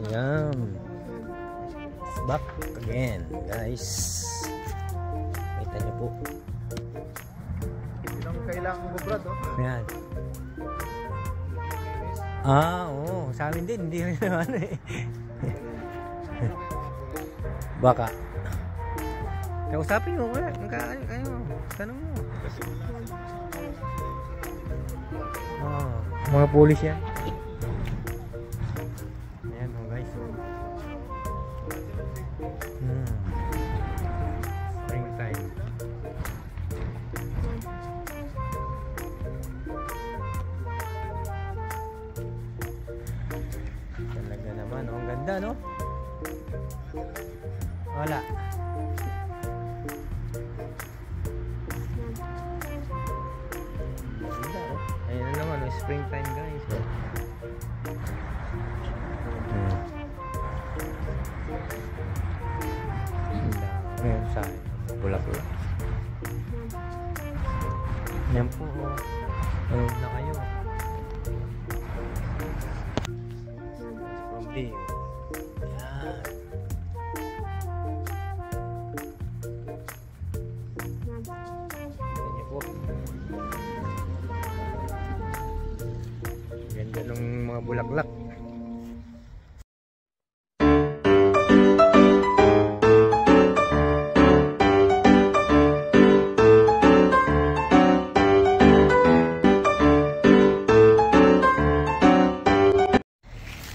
Ayan. It's back again, guys. Kita niyo po. Ito lang kailangan mo, Brad, oh. Ayan. Oo. Sa amin din. Hindi rin naman eh. Baka. Kausapin mo. Kayo. Tanong mo. Mga pulis yan. Ayan o guys. Springtime. Talaga naman. Ang ganda, no? Wala. Ayan na naman, springtime guys. Ngayon sa bulak-bulak. Yan po. Ayun na kayo. From view. Yan. Yan po. Ganda ng mga bulaklak.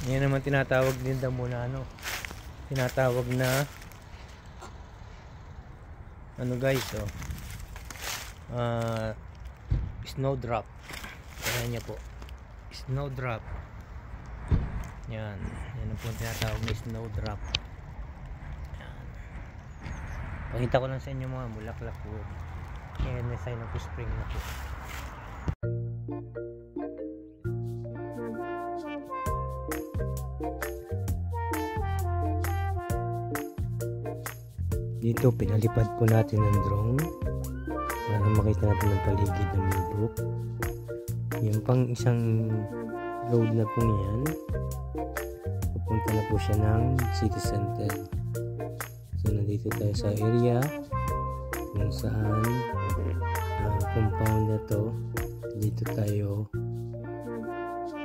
Yan naman tinatawag din daw muna tinatawag na guys, snowdrop. Ayan niya po, snowdrop. Yan ang po tinatawag na snowdrop. Yan, pakita ko lang sa inyo mga bulaklak po. Yan na sign of spring na po. Dito pinalipad po natin ng drone para makita natin ang paligid ng Millbrook. Yung pang isang road na po yan, pupunta na po siya ng city center. So nandito tayo sa area kung saan compound na to. Dito tayo,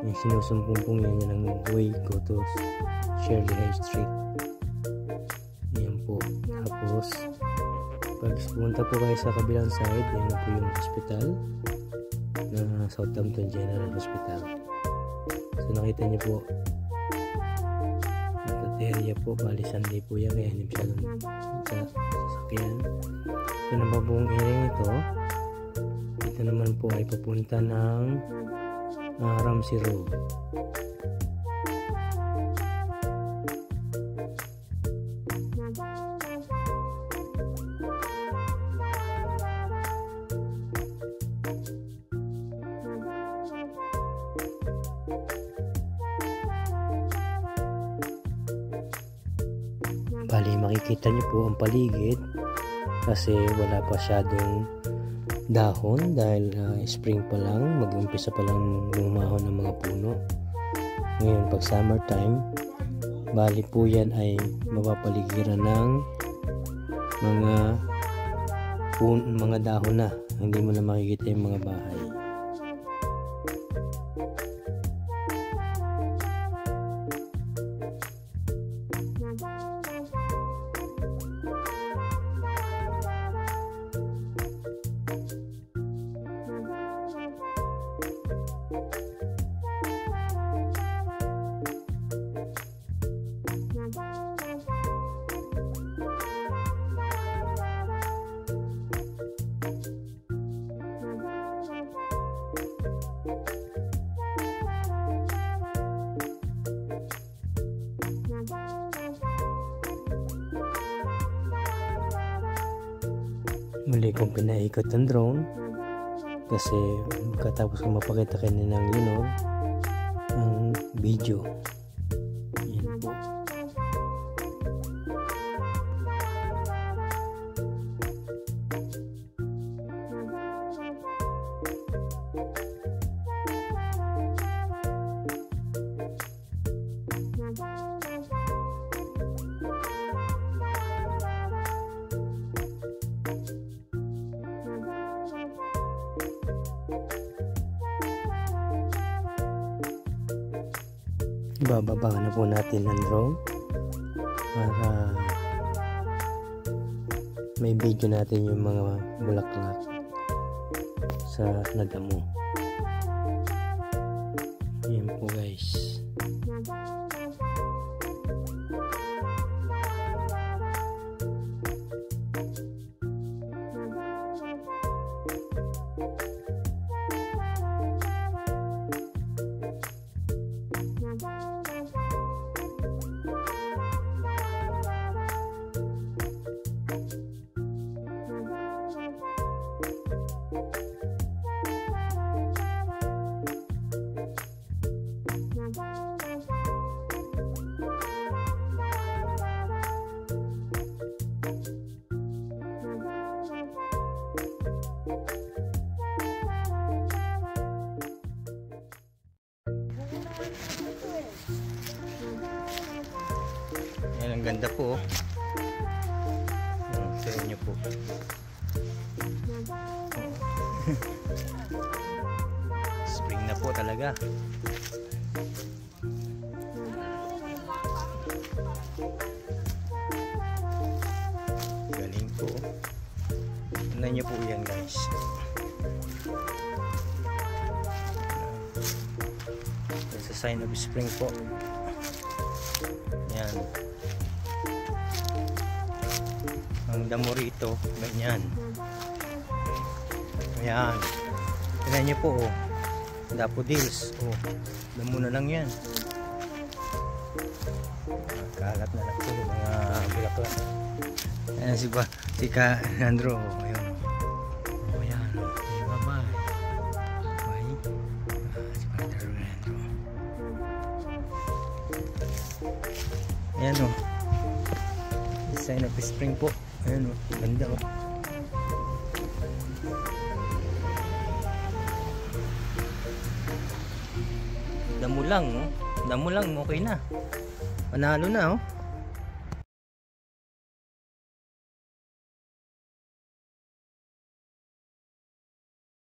yung sinusumpong yan ng way go to Shirley High Street. Tapos pag pumunta po kayo sa kabilang side, yan na po yung hospital na Southampton General Hospital. So nakita niyo po ito area po, bali Sunday po yan, kaya hindi masyadong sa sasakyan. Ito naman po ang area nito. Ito naman po ay papunta ng Ramsey Road. Bali makikita nyo po ang paligid kasi wala pa masyadong dahon dahil spring pa lang, mag-umpisa pa lang lumahon ng mga puno. Ngayon pag summertime, bali po yan ay mapapaligiran ng mga dahon na, hindi mo na makikita yung mga bahay. Muli kong pinaikot ng drone kasi katapos kong mapakita kanina ng ang video. Yan po. Bababa na po natin ng drone para may video natin yung mga bulaklak sa nadamo. Yan po guys. Yan, ang ganda po. Sa inyo po. Spring na po talaga. Galing po. Tignan nyo po yan guys. It's a sign of spring po. Yan. Ang damo rito, ganyan. Ayan. Tignan nyo po, oh. Daffodils. Oh, damo na lang yan. Kalat na lang po mga bulaklak. Ayan si Andro. Oh, ayun. Oh, ayan. Okay, bye-bye. Bye. Si Andro. Ayan o. Sign of spring po. Ayan o. Ganda o. Damo lang o. Damo lang. Okay na. Panalo na o.